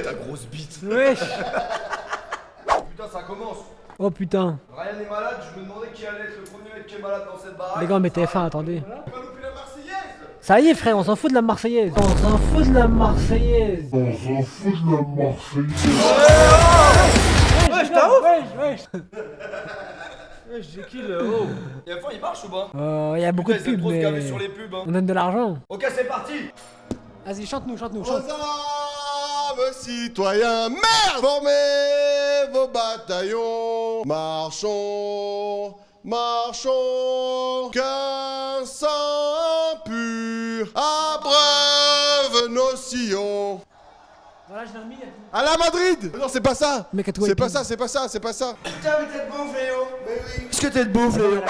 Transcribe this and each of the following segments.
Ta grosse bite. Wesh. Putain, ça commence. Oh putain. Ryan est malade, je me demandais qui allait être le premier mec qui est malade dans cette baraque. Les gars, mettez F1, attendez. On va louper la Marseillaise. Ça y est, frère, on s'en fout de la Marseillaise. On s'en fout de la Marseillaise. Wesh, t'as ouf. Wesh. Wesh, j'ai kill. Oh. Et F1, il marche ou pas? Y a beaucoup de Putain, ils aiment pubs, trop se gaver mais sur les pubs. Hein. on donne de l'argent. Ok, c'est parti. Vas-y, chante-nous. Aux armes, citoyens, merde! Formez vos bataillons, marchons, qu'un sang pur abreuve nos sillons. Voilà, je l'ai remis. À la Madrid! Non, c'est pas ça! Mec, à toi, C'est et pas tout. ça, c'est pas ça, c'est pas ça! Putain, mais t'es de bouffe, Léo. Mais oui. Est-ce que t'es de bouffe, Léo?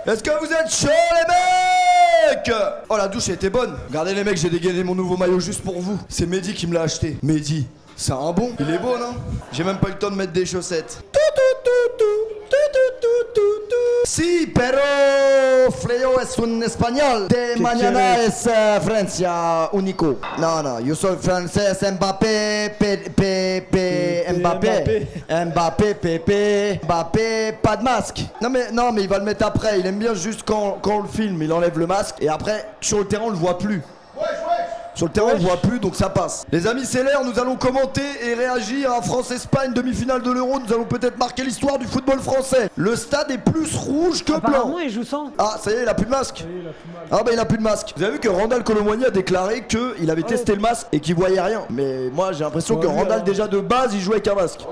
Est-ce que vous êtes chauds, les mecs? Oh, la douche était bonne. Regardez, les mecs, j'ai dégainé mon nouveau maillot juste pour vous. C'est Mehdi qui me l'a acheté. Mehdi, c'est un bon. Il est beau, non? J'ai même pas eu le temps de mettre des chaussettes. Si, pero Fleo es un espagnol. De mañana es Francia único. No, yo soy francés, Mbappé, Mbappé, pas de masque. Non mais il va le mettre après. Il aime bien juste quand on le filme, il enlève le masque et après sur le terrain on le voit plus. Sur le terrain, on ne voit plus, donc ça passe. Les amis, c'est l'heure, nous allons commenter et réagir à France-Espagne, demi-finale de l'Euro. Nous allons peut-être marquer l'histoire du football français. Le stade est plus rouge que blanc. Apparemment, il joue sans. Ah, ça y est, il a plus de masque. Ah bah il a plus de masque. Vous avez vu que Randal Colomwani a déclaré qu'il avait testé le masque et qu'il voyait rien. Mais moi, j'ai l'impression que Randal, déjà de base, il jouait avec un masque.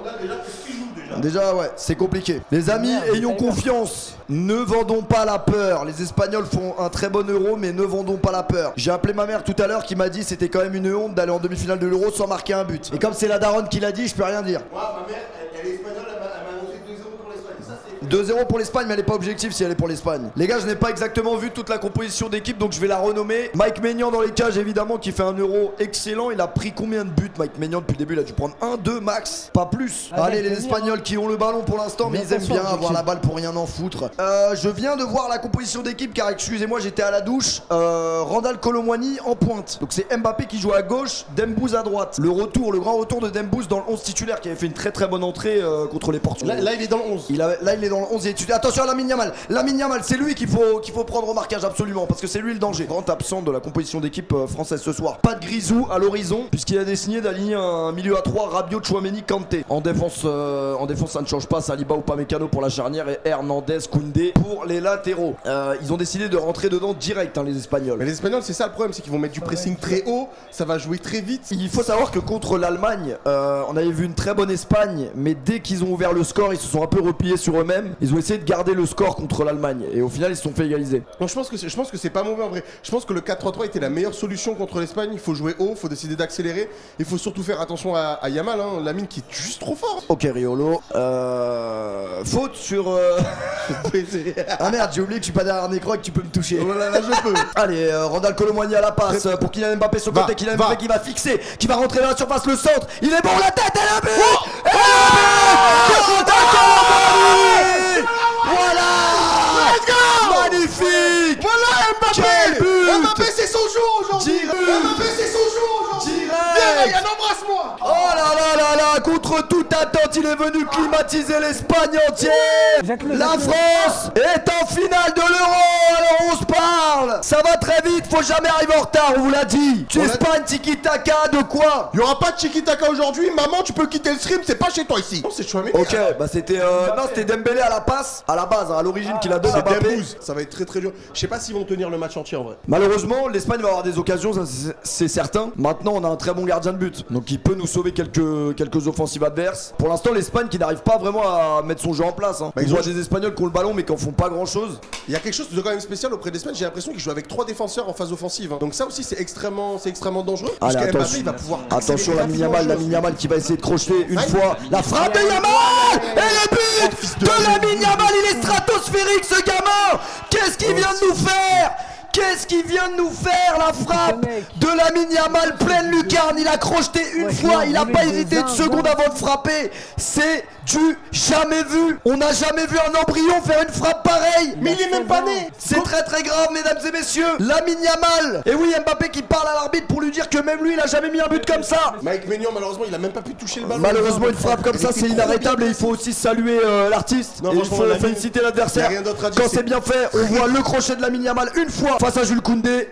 Déjà, ouais, c'est compliqué. Les amis, ayons confiance. Ne vendons pas la peur. Les Espagnols font un très bon Euro, mais ne vendons pas la peur. J'ai appelé ma mère tout à l'heure qui m'a dit c'était quand même une honte d'aller en demi-finale de l'Euro sans marquer un but. Et comme c'est la daronne qui l'a dit, je peux rien dire. Moi, ma mère, elle est espagnole, elle m'a annoncé 2-0 pour l'Espagne. Ça, c'est. 2-0 pour l'Espagne, mais elle est pas objective si elle est pour l'Espagne. Les gars, je n'ai pas exactement vu toute la composition d'équipe, donc je vais la renommer. Mike Maignan dans les cages, évidemment, qui fait un Euro excellent. Il a pris combien de buts, Mike Maignan, depuis le début? Il a dû prendre 1-2 max, pas plus. Ah, Allez, Mike les Maignan, Espagnols qui ont le ballon pour l'instant, mais ils aiment bien avoir la balle pour rien en foutre. Je viens de voir la composition d'équipe, car excusez-moi, j'étais à la douche. Randal Colomwani en pointe. Donc c'est Mbappé qui joue à gauche, Dembouz à droite. Le grand retour de Dembouz dans le 11 titulaire, qui avait fait une très très bonne entrée contre les Portugais. Là, il est dans le 11. Là, il est dans le 11 et attention à Lamine Yamal. Lamine Yamal, c'est lui qu'il faut prendre au marquage absolument parce que c'est lui le danger. Grand absent de la composition d'équipe française ce soir. Pas de Grisou à l'horizon puisqu'il a décidé d'aligner un milieu à 3 Rabiot, Tchouaméni, Kanté. En défense, ça ne change pas. Saliba ou Upamecano pour la charnière et Hernandez, Koundé pour les latéraux. Ils ont décidé de rentrer dedans direct, les Espagnols. Mais les Espagnols, c'est ça le problème, c'est qu'ils vont mettre du pressing très haut, ça va jouer très vite. Il faut savoir que contre l'Allemagne, on avait vu une très bonne Espagne, mais dès qu'ils ont ouvert le score, ils se sont un peu repliés sur eux-mêmes. Ils ont essayé de garder le score contre l'Allemagne et au final, ils se sont fait égaliser. Donc je pense que c'est pas mauvais en vrai. Je pense que le 4-3-3 était la meilleure solution contre l'Espagne. Il faut jouer haut, il faut décider d'accélérer. Il faut surtout faire attention à Yamal, Lamine qui est juste trop fort. Ok, Riolo. Faute sur. Ah merde, j'ai oublié que je suis pas derrière un écran et que tu peux me toucher. Voilà, là je peux. Allez, Randal Colomwani à la passe pour Kylian Mbappé sur le côté. Kylian Mbappé qui va fixer, qui va rentrer dans la surface, le centre. Il est bon, la tête et le but. Et le but de Randal Colomwani. Voilà. Magnifique. Voilà Mbappé. Quel but. Mbappé c'est son jour aujourd'hui. Mbappé c'est son jour aujourd'hui. Viens Ryan, embrasse-moi. Oh là, contre toute attente, il est venu climatiser l'Espagne entière. La France est en finale de l'Euro, alors on se parle. Ça va très vite, faut jamais arriver en retard, on vous l'a dit. Espagne, tiki-taka, de quoi? Il y aura pas de tiki-taka aujourd'hui, maman tu peux quitter le stream, c'est pas chez toi ici. Non, c'est Chouameni. Ok, bah c'était c'était Dembélé à la passe, à la base, à l'origine qu'il a donné à C'est Mbappé. Dembouz. Ça va être très très dur. Je sais pas s'ils vont tenir le match entier en vrai. Malheureusement, l'Espagne va avoir des occasions, ça c'est certain. Maintenant, on a un très bon gardien de but, donc il peut nous sauver quelques offensives adverses. Pour l'instant, l'Espagne qui n'arrive pas vraiment à mettre son jeu en place. Bah, ils ont des Espagnols qui ont le ballon mais qui en font pas grand chose. Il y a quelque chose de quand même spécial auprès d'Espagne, j'ai l'impression qu'ils jouent avec 3 défenseurs en phase offensive. Donc ça aussi c'est extrêmement dangereux. Allez, Parce que Mbappé attention, il va pouvoir attention, accélérer Lamine Yamal qui va essayer de crocheter une Aïe. fois. La frappe de Yamal. Et le but de Lamine Yamal, il est stratosphérique ce gamin. Qu'est-ce qu'il vient de nous faire? Qu'est-ce qu'il vient de nous faire, la frappe mec. de Lamine Yamal, pleine lucarne. Il a crocheté une fois, il a pas hésité une seconde avant de frapper. C'est du jamais vu. On n'a jamais vu un embryon faire une frappe pareille. Mais il est même pas né. C'est très très grave, mesdames et messieurs. Lamine Yamal. Et oui, Mbappé qui parle à l'arbitre pour lui dire que même lui, il a jamais mis un but comme ça. Mike Maignan, malheureusement, il a même pas pu toucher le ballon. Malheureusement, une frappe comme ça, c'est inarrêtable et il faut aussi saluer l'artiste. Non, Et il franchement, faut Lamine, féliciter y l'adversaire. a rien d'autre à dire, Quand c'est- c'est bien fait, on voit le crochet de Lamine Yamal une fois face à Jules Koundé.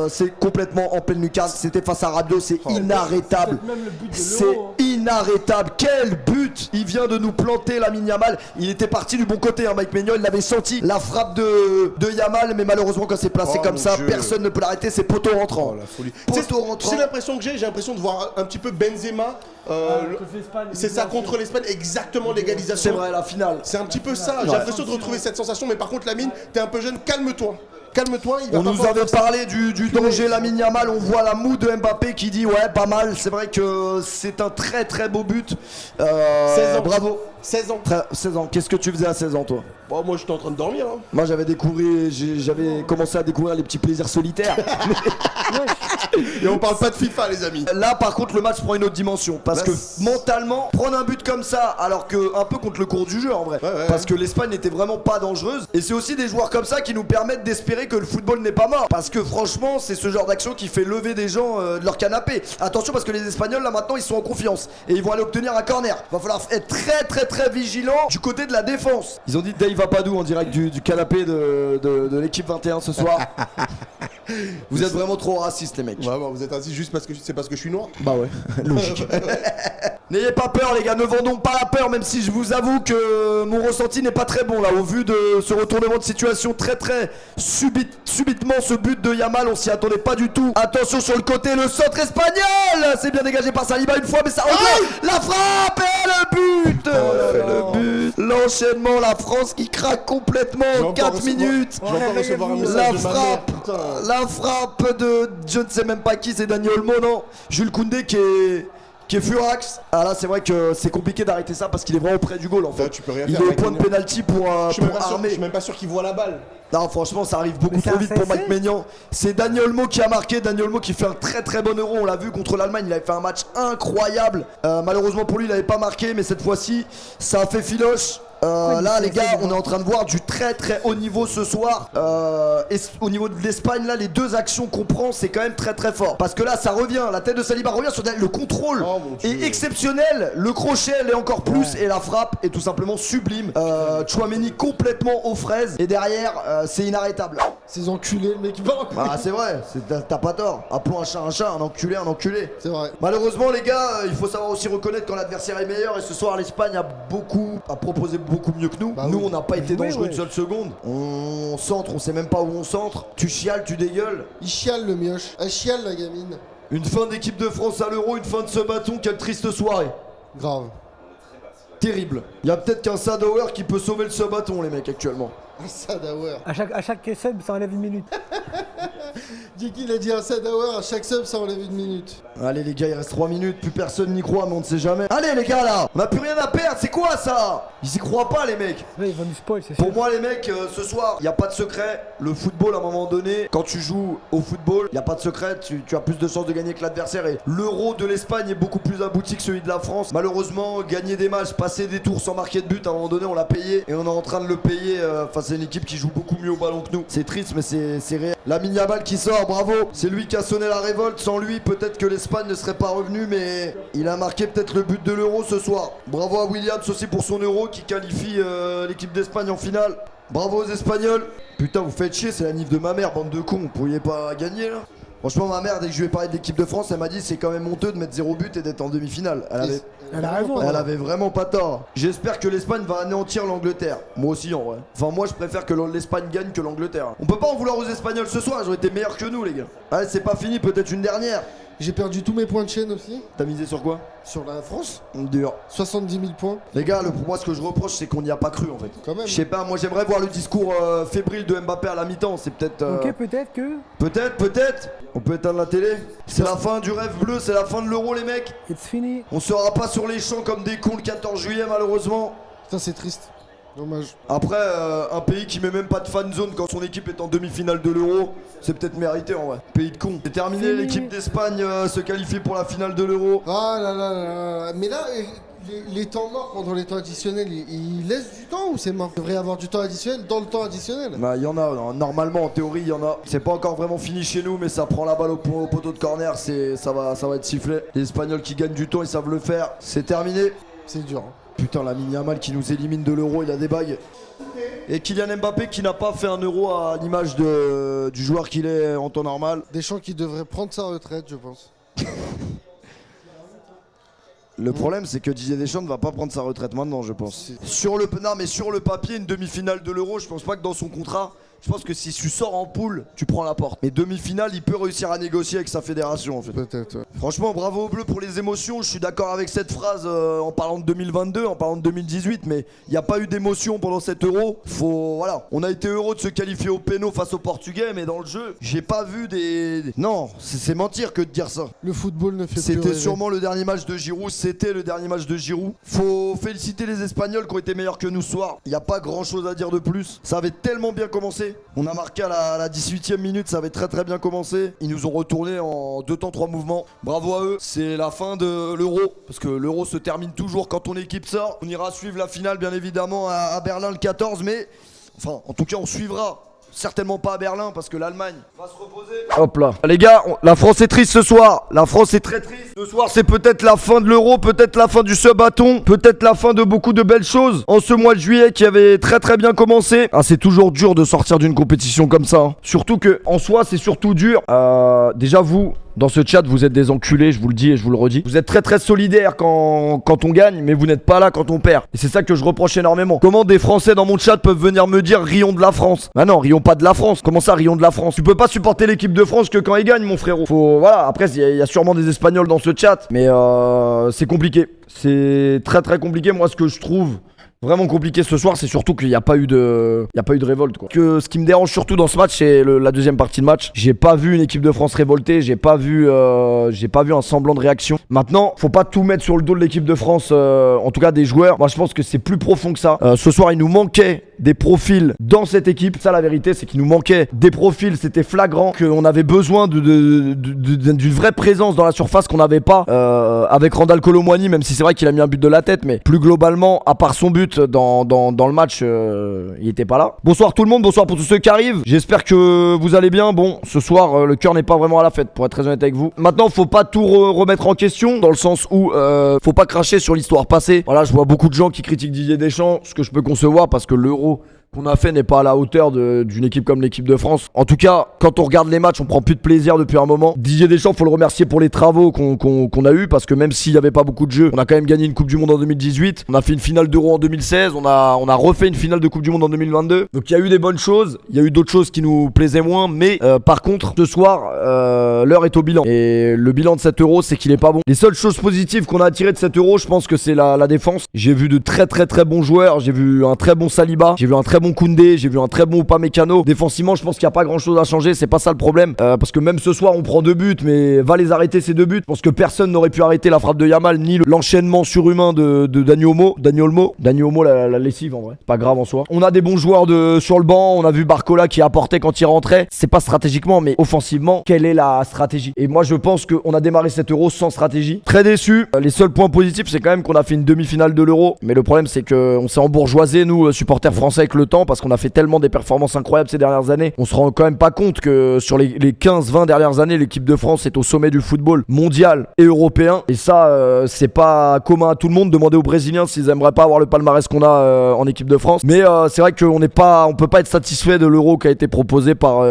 C'est complètement en pleine lucarne. C'était face à Rabiot, c'est inarrêtable. Même le but de C'est l'Euro. inarrêtable. Quel but! Il vient de nous planter Lamine Yamal. Il était parti du bon côté, hein, Mike Maignan. Il l'avait senti, la frappe de Yamal. Mais malheureusement, quand c'est placé Oh, comme mon ça, Dieu. personne ne peut l'arrêter. C'est poteau rentrant. Oh la folie. Poteau rentrant. C'est l'impression que j'ai l'impression de voir un petit peu Benzema. contre l'Espagne, C'est ça contre l'Espagne, exactement C'est l'égalisation. vrai, la finale. C'est un petit peu ça. J'ai l'impression de retrouver cette sensation. Mais par contre, Lamine, t'es un peu jeune. Calme-toi. Calme-toi. Il va On pas nous pouvoir avait faire ça. parlé du danger Lamine Yamal, on voit la moue de Mbappé qui dit ouais pas mal, c'est vrai que c'est un très très beau but. 16 ans. Bravo. 16 ans. 16 ans, qu'est-ce que tu faisais à 16 ans toi? Bon, moi, j'étais en train de dormir. Hein. Moi j'avais commencé à découvrir les petits plaisirs solitaires. Et on parle pas de FIFA, les amis. Là par contre le match prend une autre dimension parce Là, que c'est- mentalement prendre un but comme ça alors que un peu contre le cours du jeu en vrai, Ouais, ouais, parce que l'Espagne n'était vraiment pas dangereuse et c'est aussi des joueurs comme ça qui nous permettent d'espérer que le football n'est pas mort parce que franchement c'est ce genre d'action qui fait lever des gens de leur canapé. Attention parce que les Espagnols là maintenant ils sont en confiance et ils vont aller obtenir un corner. Va falloir être très très très vigilant du côté de la défense. Ils ont dit Dave Apadou en direct du canapé de l'équipe 21 ce soir. Vous êtes vraiment trop racistes les mecs. Vraiment, vous êtes assis juste parce que c'est parce que je suis noir. Bah ouais, logique. N'ayez pas peur les gars, ne vendons pas la peur, même si je vous avoue que mon ressenti n'est pas très bon là, au vu de ce retournement de situation très très subitement ce but de Yamal, on s'y attendait pas du tout. Attention sur le côté, le centre espagnol, c'est bien dégagé par Saliba une fois, mais ça revient. La frappe et le but, le but, l'enchaînement, la France qui craque complètement en 4 minutes. Je vais encore recevoir un message La de ma mère. frappe, Putain. la frappe de je ne sais même pas qui, c'est Dani Olmo, non, Jules Koundé qui est furax. Ah là c'est vrai que c'est compliqué d'arrêter ça parce qu'il est vraiment près du goal en fait. Là, tu peux rien Il faire, est au Mike point de Maignan. pénalty pour Je suis même pas sûr- je armer. suis même pas sûr qu'il voit la balle. Non franchement ça arrive beaucoup Mais c'est trop un vite pour CSC. Mike Maignan. C'est Dani Olmo qui a marqué, Dani Olmo qui fait un très très bon euro. On l'a vu contre l'Allemagne, il avait fait un match incroyable. Malheureusement pour lui il n'avait pas marqué, mais cette fois-ci ça a fait filoche. Là les gars on est en train de voir du très très haut niveau ce soir et au niveau de l'Espagne là les deux actions qu'on prend c'est quand même très très fort parce que là ça revient, la tête de Saliba revient sur le contrôle Oh, mon Dieu. est exceptionnel, le crochet l'est encore plus et la frappe est tout simplement sublime. Chouameni complètement aux fraises et derrière c'est inarrêtable. Ces enculés, le mec il va en couille. Ah c'est vrai, t'as pas tort, appelons un chat, un enculé. C'est vrai. Malheureusement les gars, il faut savoir aussi reconnaître quand l'adversaire est meilleur et ce soir l'Espagne a proposé beaucoup mieux que nous. Bah Nous oui. on n'a pas été Oui, dangereux ouais. une seule seconde. On centre, on sait même pas où on centre. Tu chiales, tu dégueules. Il chiale le mioche. Elle chiale la gamine. Une fin d'équipe de France à l'Euro, une fin de ce bâton, quelle triste soirée. Grave. Terrible. Il y a peut-être qu'un Sadauer qui peut sauver le ce bâton les mecs actuellement. Un Sadauer. À chaque sub, ça enlève une minute. Diki il a dit un Sadauer, à chaque sub ça enlève une minute. Allez les gars, il reste 3 minutes, plus personne n'y croit mais on ne sait jamais. Allez les gars là, on n'a plus rien à perdre, c'est quoi ça? Ils y croient pas les mecs. Ouais, ils vont du spoil, c'est sûr. Pour moi les mecs, ce soir, il n'y a pas de secret. Le football à un moment donné, quand tu joues au football, il n'y a pas de secret, tu as plus de chances de gagner que l'adversaire. Et l'euro de l'Espagne est beaucoup plus abouti que celui de la France. Malheureusement, gagner des matchs, passer des tours sans marquer de but, à un moment donné on l'a payé. Et on est en train de le payer face à une équipe qui joue beaucoup mieux au ballon que nous. C'est triste mais c'est réel. Lamine Yamal qui sort, bravo. C'est lui qui a sonné la révolte. Sans lui, peut-être que l'Espagne ne serait pas revenue, mais il a marqué peut-être le but de l'euro ce soir. Bravo à Williams aussi pour son euro qui qualifie l'équipe d'Espagne en finale. Bravo aux Espagnols. Putain, vous faites chier, c'est la nif de ma mère, bande de cons. Vous pourriez pas gagner là? Franchement, ma mère, dès que je lui ai parlé de l'équipe de France, elle m'a dit c'est quand même honteux de mettre 0 but et d'être en demi-finale. Elle a raison. Elle avait vraiment pas tort. J'espère que l'Espagne va anéantir l'Angleterre. Moi aussi en vrai. Enfin moi je préfère que l'Espagne gagne que l'Angleterre. On peut pas en vouloir aux Espagnols ce soir, ils ont été meilleurs que nous les gars. Allez c'est pas fini, peut-être une dernière. J'ai perdu tous mes points de chaîne aussi. T'as misé sur quoi? Sur la France. Dur. 70 000 points. Les gars, pour moi ce que je reproche c'est qu'on n'y a pas cru en fait. Quand même. Je sais pas, moi j'aimerais voir le discours fébrile de Mbappé à la mi-temps. C'est peut-être... Ok, peut-être que Peut-être. On peut éteindre la télé. C'est la fin du rêve bleu, c'est la fin de l'euro les mecs. it's fini. On sera pas sur les champs comme des cons le 14 juillet malheureusement. Putain c'est triste. Dommage. Après, un pays qui met même pas de fan zone quand son équipe est en demi-finale de l'Euro, c'est peut-être mérité en vrai. Pays de con. C'est terminé, l'équipe d'Espagne se qualifie pour la finale de l'Euro. Ah là là là. Mais là, les temps morts pendant les temps additionnels, ils laissent du temps ou c'est mort? Il devrait y avoir du temps additionnel dans le temps additionnel. Bah, il y en a, normalement, en théorie, il y en a. C'est pas encore vraiment fini chez nous, mais ça prend la balle au poteau de corner, ça va être sifflé. Les Espagnols qui gagnent du temps, ils savent le faire. C'est terminé. C'est dur. Putain, Lamine Yamal qui nous élimine de l'Euro, il a des bagues. Et Kylian Mbappé qui n'a pas fait un Euro à l'image du joueur qu'il est en temps normal. Deschamps qui devrait prendre sa retraite, je pense. Le problème, c'est que Didier Deschamps ne va pas prendre sa retraite maintenant, je pense. Sur le papier, une demi-finale de l'Euro, je pense pas que dans son contrat, je pense que si tu sors en poule, tu prends la porte. Mais demi-finale, il peut réussir à négocier avec sa fédération, en fait. Peut-être. Ouais. Franchement, bravo aux Bleus pour les émotions. Je suis d'accord avec cette phrase en parlant de 2022, en parlant de 2018, mais il n'y a pas eu d'émotion pendant cet Euro. Voilà, on a été heureux de se qualifier au péno face aux Portugais, mais dans le jeu, j'ai pas vu des. Non, c'est mentir que de dire ça. Le football ne fait plus C'était rêver. sûrement le dernier match de Giroud. C'était le dernier match de Giroud. Faut féliciter les Espagnols qui ont été meilleurs que nous ce soir. Il n'y a pas grand chose à dire de plus. Ça avait tellement bien commencé. On a marqué à la 18e minute. Ça avait très très bien commencé. Ils nous ont retourné en 2 temps 3 mouvements. Bravo à eux. C'est la fin de l'Euro. Parce que l'Euro se termine toujours quand ton équipe sort. On ira suivre la finale bien évidemment à Berlin le 14. Mais enfin, en tout cas, on suivra. Certainement pas à Berlin parce que l'Allemagne va se reposer. Hop là. Les gars, la France est triste ce soir. La France est très triste. Ce soir, c'est peut-être la fin de l'Euro, peut-être la fin du sub-bâton, peut-être la fin de beaucoup de belles choses. En ce mois de juillet qui avait très très bien commencé. Ah, c'est toujours dur de sortir d'une compétition comme ça. Hein. Surtout que, en soi, c'est surtout dur. Déjà, vous. Dans ce chat, vous êtes des enculés, je vous le dis et je vous le redis. Vous êtes très très solidaires quand on gagne, mais vous n'êtes pas là quand on perd. Et c'est ça que je reproche énormément. Comment des Français dans mon chat peuvent venir me dire rions de la France? Bah non, rions pas de la France. Comment ça, rions de la France? Tu peux pas supporter l'équipe de France que quand ils gagnent, mon frérot. Voilà, après, il y a sûrement des Espagnols dans ce chat, mais c'est compliqué. C'est très très compliqué. Moi, ce que je trouve vraiment compliqué ce soir, c'est surtout qu'il n'y a pas eu de révolte, quoi. Ce qui me dérange surtout dans ce match, c'est la deuxième partie de match. J'ai pas vu une équipe de France révoltée, j'ai pas vu un semblant de réaction. Maintenant, faut pas tout mettre sur le dos de l'équipe de France, en tout cas des joueurs. Moi, je pense que c'est plus profond que ça. Ce soir, il nous manquait des profils dans cette équipe. Ça, la vérité, c'est qu'il nous manquait des profils. C'était flagrant qu'on avait besoin d'une vraie présence dans la surface qu'on n'avait pas avec Randal Kolo Muani, même si c'est vrai qu'il a mis un but de la tête, mais plus globalement, à part son but dans le match, il était pas là. Bonsoir tout le monde, bonsoir pour tous ceux qui arrivent. J'espère que vous allez bien. Bon, ce soir, le cœur n'est pas vraiment à la fête, pour être très honnête avec vous. Maintenant, faut pas tout remettre en question, dans le sens où faut pas cracher sur l'histoire passée. Voilà, je vois beaucoup de gens qui critiquent Didier Deschamps, ce que je peux concevoir parce que l'Euro qu'on a fait n'est pas à la hauteur d'une équipe comme l'équipe de France. En tout cas, quand on regarde les matchs, on prend plus de plaisir depuis un moment. Didier Deschamps, faut le remercier pour les travaux qu'on a eu, parce que même s'il n'y avait pas beaucoup de jeux, on a quand même gagné une Coupe du Monde en 2018, on a fait une finale d'Euro en 2016, on a refait une finale de Coupe du Monde en 2022. Donc il y a eu des bonnes choses, il y a eu d'autres choses qui nous plaisaient moins, mais par contre, ce soir, l'heure est au bilan. Et le bilan de cet Euro, c'est qu'il est pas bon. Les seules choses positives qu'on a tirées de cet Euro, je pense que c'est la défense. J'ai vu de très très très bons joueurs, j'ai vu un très bon Saliba, j'ai vu un très bon Koundé, j'ai vu un très bon Upamecano. Défensivement, je pense qu'il n'y a pas grand chose à changer, c'est pas ça le problème. Parce que même ce soir, on prend 2 buts, mais va les arrêter ces 2 buts. Je pense que personne n'aurait pu arrêter la frappe de Yamal, ni l'enchaînement surhumain de Dani Olmo, la lessive en vrai. C'est pas grave en soi. On a des bons joueurs sur le banc, on a vu Barcola qui apportait quand il rentrait. C'est pas stratégiquement, mais offensivement, quelle est la stratégie? Et moi, je pense qu'on a démarré cet Euro sans stratégie. Très déçu. Les seuls points positifs, c'est quand même qu'on a fait une demi-finale de l'Euro. Mais le problème, c'est qu'on s'est embourgeoisé, nous, supporters français, avec le temps, parce qu'on a fait tellement des performances incroyables ces dernières années. On se rend quand même pas compte que sur les 15-20 dernières années, l'équipe de France est au sommet du football mondial et européen. Et ça, c'est pas commun à tout le monde. Demandez aux Brésiliens s'ils aimeraient pas avoir le palmarès qu'on a en équipe de France. Mais c'est vrai qu'on peut pas être satisfait de l'Euro qui a été proposé par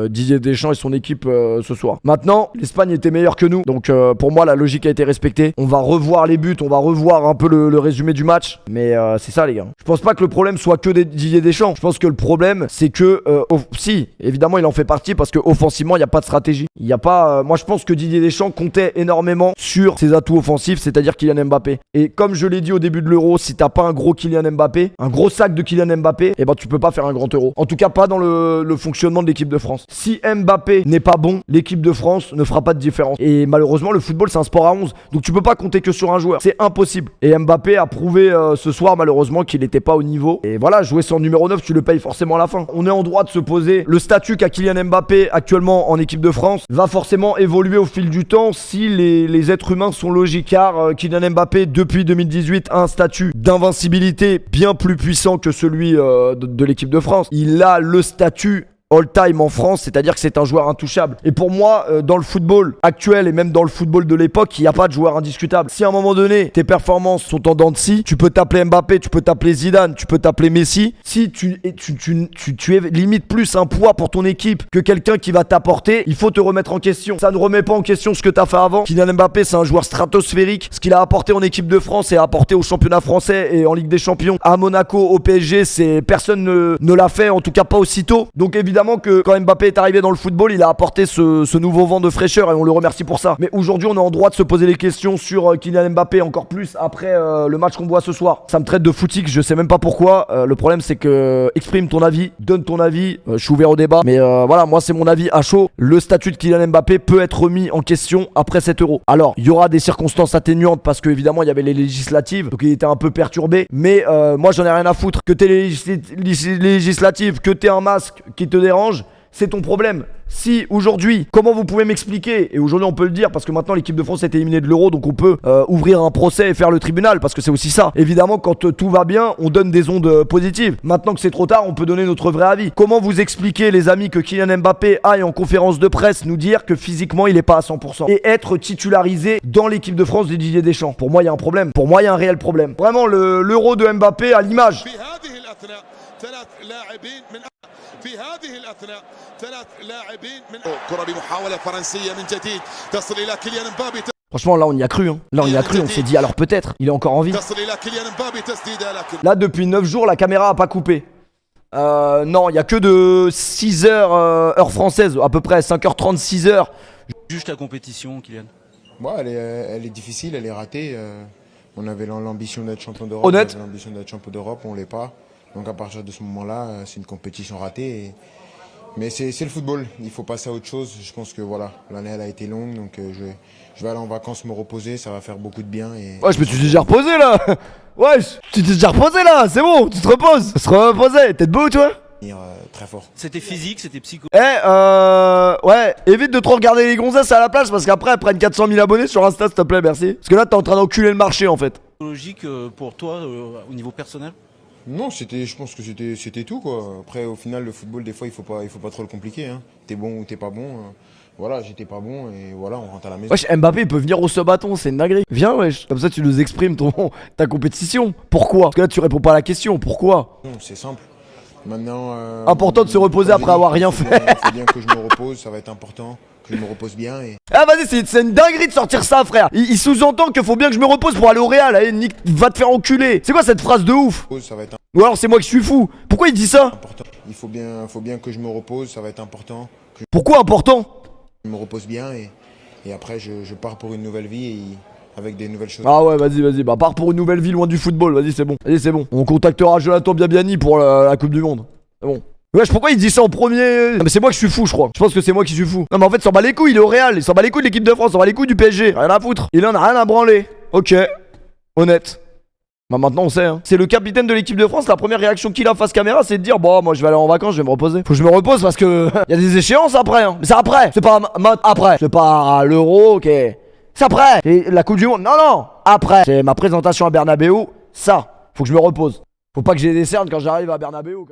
Didier Deschamps et son équipe ce soir. Maintenant, l'Espagne était meilleure que nous. Donc pour moi, la logique a été respectée. On va revoir les buts, on va revoir un peu le résumé du match. Mais c'est ça, les gars. Je pense pas que le problème soit que Didier Didier Deschamps. Je pense que le problème, c'est que si, évidemment, il en fait partie parce que offensivement, il n'y a pas de stratégie. Il y a pas. Moi, je pense que Didier Deschamps comptait énormément sur ses atouts offensifs, c'est-à-dire Kylian Mbappé. Et comme je l'ai dit au début de l'Euro, si t'as pas un gros Kylian Mbappé, un gros sac de Kylian Mbappé, eh ben tu peux pas faire un grand Euro. En tout cas, pas dans le fonctionnement de l'équipe de France. Si Mbappé n'est pas bon, l'équipe de France ne fera pas de différence. Et malheureusement, le football, c'est un sport à 11. Donc tu peux pas compter que sur un joueur. C'est impossible. Et Mbappé a prouvé ce soir, malheureusement, qu'il n'était pas au niveau. Et voilà, jouer sans numéro 9, tu le payes forcément à la fin. On est en droit de se poser. Le statut qu'a Kylian Mbappé actuellement en équipe de France va forcément évoluer au fil du temps si les êtres humains sont logiques. Car Kylian Mbappé, depuis 2018, a un statut d'invincibilité bien plus puissant que celui de l'équipe de France. Il a le statut all-time en France, c'est-à-dire que c'est un joueur intouchable. Et pour moi, dans le football actuel et même dans le football de l'époque, il n'y a pas de joueur indiscutable. Si à un moment donné, tes performances sont en dents de scie, tu peux t'appeler Mbappé, tu peux t'appeler Zidane, tu peux t'appeler Messi. Si tu es limite plus un poids pour ton équipe que quelqu'un qui va t'apporter, il faut te remettre en question. Ça ne remet pas en question ce que tu as fait avant. Kylian Mbappé, c'est un joueur stratosphérique. Ce qu'il a apporté en équipe de France et a apporté au championnat français et en Ligue des Champions, à Monaco, au PSG, personne ne l'a fait, en tout cas pas aussitôt. Donc évidemment que quand Mbappé est arrivé dans le football, il a apporté ce nouveau vent de fraîcheur et on le remercie pour ça. Mais aujourd'hui, on est en droit de se poser des questions sur Kylian Mbappé, encore plus après le match qu'on voit ce soir. Ça me traite de footique, je sais même pas pourquoi. Le problème, c'est que exprime ton avis, donne ton avis. Je suis ouvert au débat, mais voilà, moi c'est mon avis à chaud. Le statut de Kylian Mbappé peut être remis en question après cet Euro. Alors, il y aura des circonstances atténuantes parce que évidemment il y avait les législatives, donc il était un peu perturbé. Mais moi j'en ai rien à foutre que t'aies les législatives, que t'aies un masque qui te dérange. C'est ton problème. Si aujourd'hui, comment vous pouvez m'expliquer, et aujourd'hui on peut le dire parce que maintenant l'équipe de France est éliminée de l'Euro, donc on peut ouvrir un procès et faire le tribunal parce que c'est aussi ça. Évidemment, quand tout va bien, on donne des ondes positives. Maintenant que c'est trop tard, on peut donner notre vrai avis. Comment vous expliquez, les amis, que Kylian Mbappé aille en conférence de presse nous dire que physiquement il est pas à 100% et être titularisé dans l'équipe de France de Didier Deschamps? Pour moi, il y a un problème. Pour moi, il y a un réel problème. Vraiment, l'Euro de Mbappé à l'image. في هذه الأثناء 3 لاعبين من كرة بمحاولة فرنسية من جديد تصل إلى كيليان مبابي. Franchement, là on y a cru. Hein. Là on y a cru, on s'est dit alors peut-être, il est encore en vie. Là depuis 9 jours, la caméra a pas coupé. Non, il y a que de 6h heure française, à peu près 5h30, 6h. Juge ta compétition, Kylian. Ouais, elle est difficile, elle est ratée. On avait l'ambition d'être champion d'Europe. Honnête. L'ambition d'être champion d'Europe, on l'est pas. Donc à partir de ce moment-là, c'est une compétition ratée. Mais c'est le football, il faut passer à autre chose. Je pense que voilà, l'année elle a été longue, donc je vais aller en vacances me reposer, ça va faire beaucoup de bien. Ouais, mais tu t'es déjà reposé là. Ouais, tu t'es déjà reposé là, c'est bon, tu te reposes. Se reposer, t'es debout toi? Très fort. C'était physique, c'était psycho. Ouais, évite de trop regarder les gonzesses à la plage parce qu'après elles prennent 400 000 abonnés sur Insta, s'il te plaît, merci. Parce que là t'es en train d'enculer le marché en fait. Logique pour toi au niveau personnel? Non, je pense que c'était tout quoi. Après au final le football des fois il faut pas trop le compliquer. Hein. T'es bon ou t'es pas bon. Voilà, j'étais pas bon et voilà, on rentre à la maison. Wesh, Mbappé il peut venir au sub-bâton, c'est une dinguerie. Viens wesh, comme ça tu nous exprimes ta compétition. Pourquoi? Parce que là tu réponds pas à la question, pourquoi? Non, c'est simple. Maintenant. Important de se reposer après avoir rien fait. Faut bien que je me repose, ça va être important. Que je me repose bien et... Ah vas-y, c'est une dinguerie de sortir ça frère. Il sous-entend qu'il faut bien que je me repose pour aller au Real. Allez, Nick, va te faire enculer. C'est quoi cette phrase de ouf? Ça va être Ou alors c'est moi qui suis fou. Pourquoi il dit ça? important. Il faut bien que je me repose, ça va être important. Pourquoi important? Je me repose bien et après je pars pour une nouvelle vie et avec des nouvelles choses. Ah ouais, vas-y, bah pars pour une nouvelle vie loin du football, vas-y c'est bon. Vas-y c'est bon. On contactera Jonathan Biabiani pour la Coupe du Monde. C'est bon. Wesh, pourquoi il dit ça en premier? Non mais c'est moi qui suis fou je crois. Je pense que c'est moi qui suis fou. Non mais en fait il s'en bat les couilles, il est au Real. Il s'en bat les couilles de l'équipe de France, il s'en bat les couilles du PSG. Rien à foutre. Il en a rien à branler. Ok. Honnête. Bah maintenant on sait hein. C'est le capitaine de l'équipe de France, la première réaction qu'il a face caméra c'est de dire bon moi je vais aller en vacances, je vais me reposer. Faut que je me repose parce que y a des échéances après hein. Mais c'est après, c'est pas après. C'est pas l'Euro, ok. C'est après. Et la Coupe du Monde, non après. C'est ma présentation à Bernabeu, ça. Faut que je me repose. Faut pas que j'ai des cernes quand j'arrive à Bernabeu quand même.